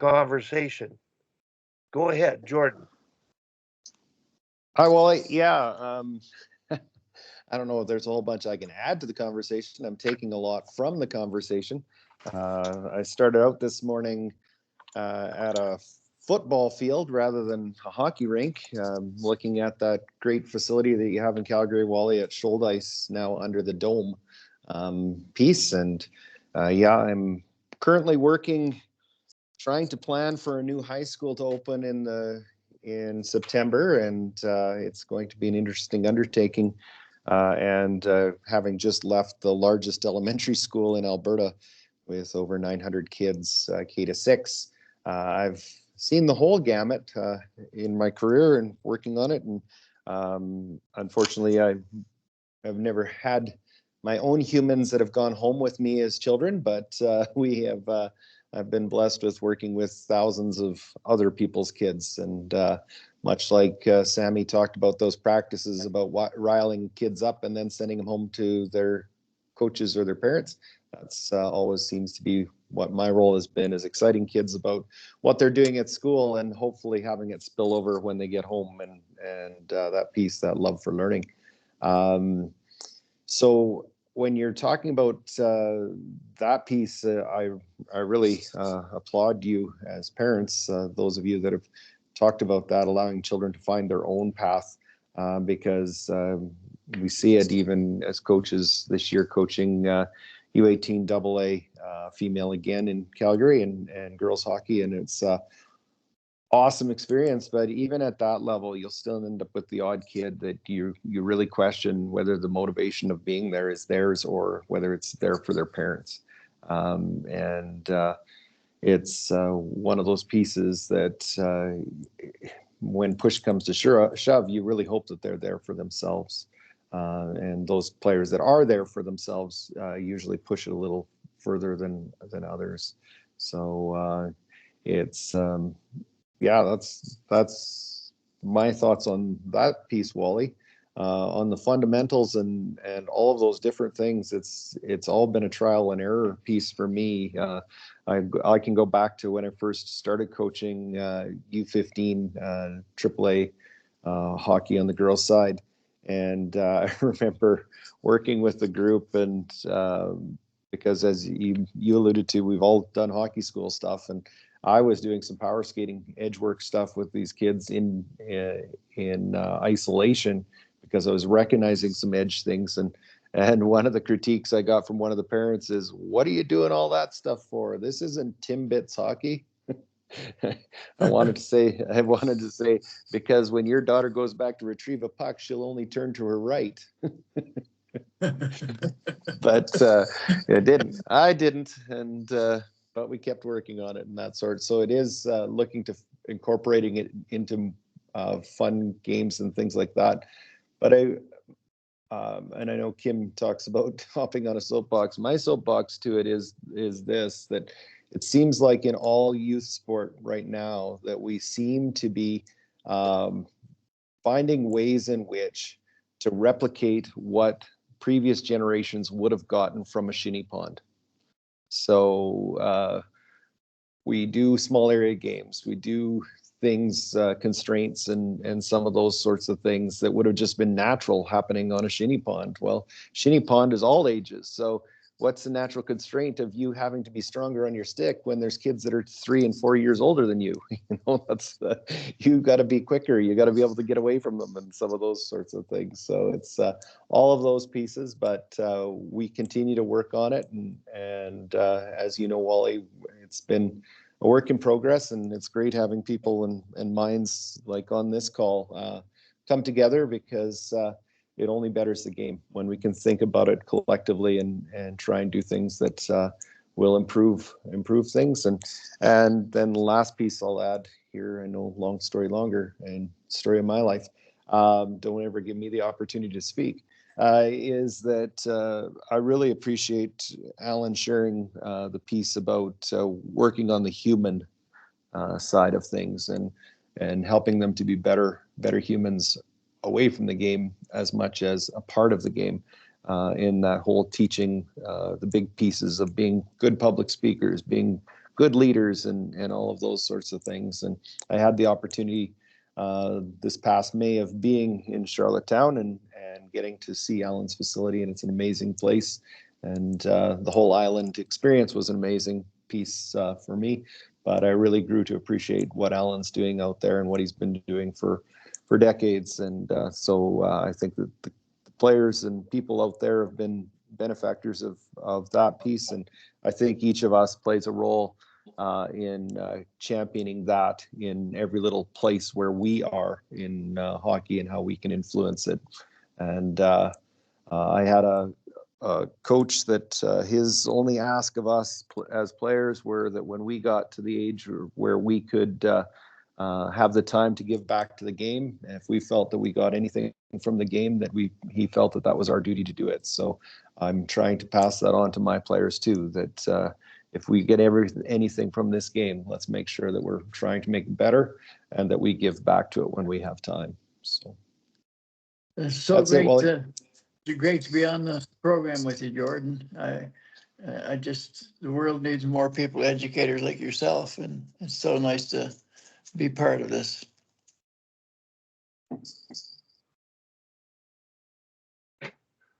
conversation. Go ahead, Jordan. Hi, Wally. Yeah, I don't know if there's a whole bunch I can add to the conversation. I'm taking a lot from the conversation. I started out this morning at a football field rather than a hockey rink, looking at that great facility that you have in Calgary, Wally, at Shouldice, now under the dome piece. And yeah, I'm currently working, trying to plan for a new high school to open in September, and it's going to be an interesting undertaking. And having just left the largest elementary school in Alberta with over 900 kids, K to 6, I've seen the whole gamut in my career and working on it. And unfortunately, I've never had my own humans that have gone home with me as children, but we have. I've been blessed with working with thousands of other people's kids, and much like Sammy talked about those practices about riling kids up and then sending them home to their coaches or their parents. That's always seems to be what my role has been, is exciting kids about what they're doing at school and hopefully having it spill over when they get home, and that piece, that love for learning. So when you're talking about that piece, I really applaud you as parents, those of you that have talked about that, allowing children to find their own path, because we see it even as coaches this year, coaching U18 AA female again in Calgary, and girls hockey, and it's awesome experience. But even at that level, you'll still end up with the odd kid that you really question whether the motivation of being there is theirs or whether it's there for their parents. And it's one of those pieces that when push comes to shove, you really hope that they're there for themselves. And those players that are there for themselves usually push it a little further than others. So it's yeah, that's my thoughts on that piece, Wally. On the fundamentals and all of those different things, it's all been a trial and error piece for me. I can go back to when I first started coaching U15 AAA hockey on the girls' side, and I remember working with the group, and because as you alluded to, we've all done hockey school stuff, and I was doing some power skating edge work stuff with these kids in isolation, because I was recognizing some edge things. And one of the critiques I got from one of the parents is, "What are you doing all that stuff for? This isn't Timbits hockey." I wanted to say, because when your daughter goes back to retrieve a puck, she'll only turn to her right. But it didn't. I didn't. And but we kept working on it and that sort. So it is looking to incorporating it into fun games and things like that. But and I know Kim talks about hopping on a soapbox. My soapbox to it is this, that it seems like in all youth sport right now that we seem to be finding ways in which to replicate what previous generations would have gotten from a shinny pond. So we do small area games, we do things, constraints and some of those sorts of things that would have just been natural happening on a shinny pond. Well, shinny pond is all ages. So what's the natural constraint of you having to be stronger on your stick when there's kids that are 3 and 4 years older than you? You know, that's you got to be quicker. You got to be able to get away from them and some of those sorts of things. So it's all of those pieces, but we continue to work on it. And as you know, Wally, it's been a work in progress, and it's great having people and minds like on this call come together, because it only betters the game when we can think about it collectively and try and do things that will improve things. And then the last piece I'll add here, I know long story longer and story of my life, don't ever give me the opportunity to speak, is that I really appreciate Alan sharing the piece about working on the human side of things and helping them to be better humans away from the game as much as a part of the game, in that whole teaching the big pieces of being good public speakers, being good leaders and all of those sorts of things. And I had the opportunity this past May of being in Charlottetown and getting to see Alan's facility, and it's an amazing place. And the whole island experience was an amazing piece for me. But I really grew to appreciate what Alan's doing out there and what he's been doing for decades. And so I think that the players and people out there have been benefactors of that piece. And I think each of us plays a role in championing that in every little place where we are in hockey and how we can influence it. And I had a coach that his only ask of us as players were that when we got to the age where we could have the time to give back to the game, and if we felt that we got anything from the game, that he felt that was our duty to do it. So I'm trying to pass that on to my players too, that if we get anything from this game, let's make sure that we're trying to make it better and that we give back to it when we have time. So it's so great great to be on the program with you, Jordan. I just, the world needs more people, educators like yourself, and it's so nice to be part of this.